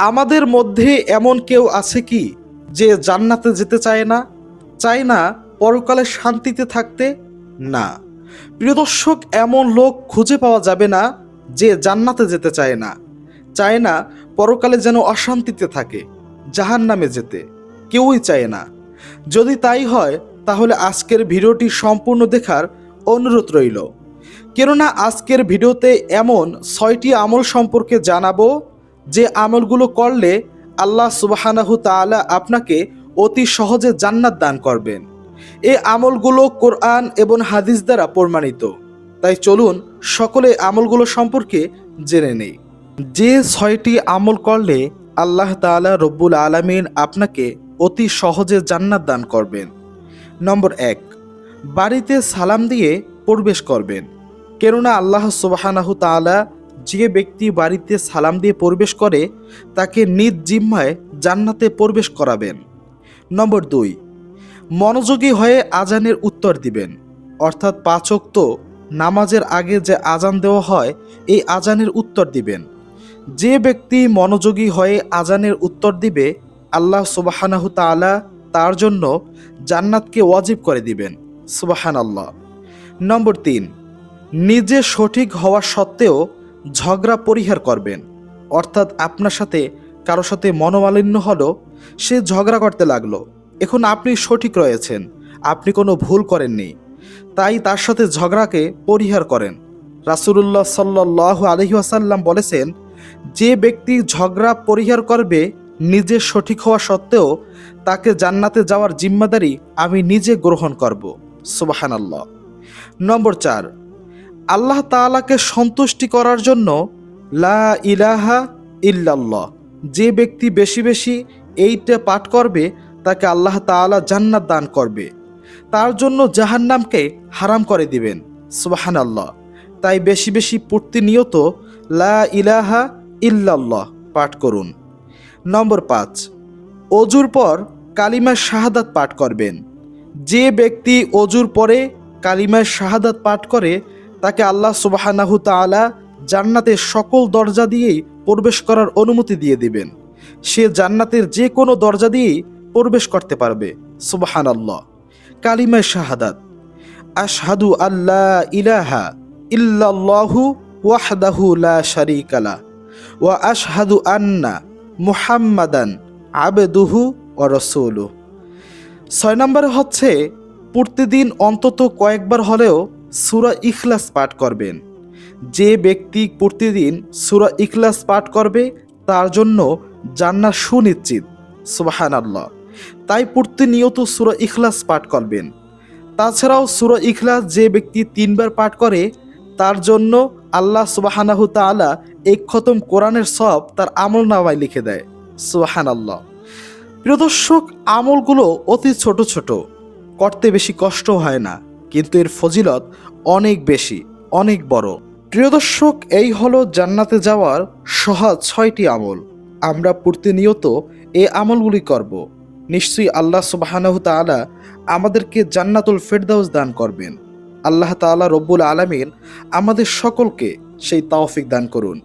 আমাদের মধ্যে এমন কেউ আছে কি যে জান্নাতে যেতে চায় না, চায় না পরকালে শান্তিতে থাকতে? না প্রিয় দর্শক, এমন লোক খুঁজে পাওয়া যাবে না যে জান্নাতে যেতে চায় না, চায় না পরকালে যেন অশান্তিতে থাকে, জাহান্নামে যেতে কেউই চায় না। যদি তাই হয় তাহলে আজকের ভিডিওটি সম্পূর্ণ দেখার অনুরোধ রইল, কেননা আজকের ভিডিওতে এমন 6টি আমল সম্পর্কে জানাবো যে আমলগুলো করলে আল্লাহ সুবহানাহু তাআলা আপনাকে অতি সহজে জান্নাত দান করবেন। এই আমলগুলো কোরআন এবং হাদিস দ্বারা প্রমাণিত। তাই চলুন সকলে আমলগুলো সম্পর্কে জেনে নেই। যে 6টি আমল করলে আল্লাহ তাআলা রব্বুল আলামিন আপনাকে অতি সহজে জান্নাত দান করবেন। নম্বর 1, বাড়িতে সালাম দিয়ে প্রবেশ করবেন, কেননা আল্লাহ সুবহানাহু তাআলা যে ব্যক্তি বাড়িতে সালাম দিয়ে প্রবেশ করে তাকে নিজ জিম্মায় জান্নাতে প্রবেশ করাবেন। নম্বর 2, মনোযোগী হয়ে আজানের উত্তর দিবেন, অর্থাৎ 5 ওয়াক্ত নামাজের আগে যে আজান দেওয়া হয় এই আজানের উত্তর দিবেন। যে ব্যক্তি মনোযোগী হয়ে আজানের উত্তর দিবে আল্লাহ সুবহানাহু তাআলা তার জন্য জান্নাতকে ওয়াজিব করে দিবেন। সুবহানাল্লাহ। নম্বর 3, নিজে সঠিক হওয়া সত্ত্বেও ঝগড়া পরিহার করবেন, অর্থাৎ আপনার সাথে কারো সাথে মনোমালিন্য হলো, সে ঝগড়া করতে লাগলো, এখন আপনি সঠিক রয়েছেন, আপনি কোনো ভুল করেননি, তাই তার সাথে ঝগড়াকে পরিহার করেন। রাসূলুল্লাহ সাল্লাল্লাহু আলাইহি ওয়াসাল্লাম বলেছেন, যে ব্যক্তি ঝগড়া পরিহার করবে নিজে সঠিক হওয়া সত্ত্বেও তাকে জান্নাতে যাওয়ার জিম্মাদারি আমি নিজে গ্রহণ করব। সুবহানাল্লাহ। নম্বর 4, আল্লাহ তাআলাকে সন্তুষ্টি করার জন্য লা ইলাহা ইল্লাল্লাহ, যে ব্যক্তি বেশি বেশি এইটা পাঠ করবে তাকে আল্লাহ তাআলা জান্নাত দান করবে, তার জন্য জাহান্নামকে হারাম করে দিবেন। সুবহানাল্লাহ। তাই বেশি বেশি প্রতিনিয়ত লা ইলাহা ইল্লাল্লাহ পাঠ করুন। নম্বর 5, অজুর পর কালিমা শাহাদাত পাঠ করবেন, যে ব্যক্তি অজুর পরে কালিমা শাহাদাত পাঠ করে তাকে আল্লাহ সুবহানাহু তাআলা জান্নাতের সকল দরজা দিয়েই প্রবেশ করার অনুমতি দিয়ে দিবেন, সে জান্নাতের যে কোনো দরজা দিয়েই প্রবেশ করতে পারবে। সুবহানাল্লাহ। কালিমা শাহাদাত, আশহাদু আল্লা ইলাহা ইল্লাল্লাহু ওয়াহদাহু লা শারীকা লা ওয়া আশহাদু আন্না মুহাম্মাদান আবদুহু ওয়া রাসূলুহু। 6 নম্বরে হচ্ছে প্রতিদিন অন্তত কয়েকবার হলেও সূরা ইখলাস পাঠ করবেন, যে ব্যক্তি প্রতিদিন সূরা ইখলাস পাঠ করবে তার জন্য জান্নাত সুনিশ্চিত। সুবহানাল্লাহ। তাই প্রতিনিয়ত সূরা ইখলাস পাঠ করবেন। তাছাড়াও সূরা ইখলাস যে ব্যক্তি 3 বার পাঠ করে তার জন্য আল্লাহ সুবহানাহু তাআলা এক খতম কোরআনের সওয়াব তার আমলনামায় লিখে দেয়। সুবহানাল্লাহ। প্রিয় দর্শক, আমলগুলো অতি ছোট ছোট, করতে বেশি কষ্ট হয় না, কিন্তু এর ফজিলত অনেক বেশি, অনেক বড়। প্রিয় দর্শক, এই হলো জান্নাতে যাওয়ার সহজ 6টি আমল। আমরা প্রতিনিয়ত এই আমলগুলি করব, নিশ্চয়ই আল্লাহ সুবহানাহু তাআলা আমাদেরকে জান্নাতুল ফেরদাউস দান করবেন। আল্লাহ তাআলা রব্বুল আলামিন আমাদের সকলকে সেই তৌফিক দান করুন।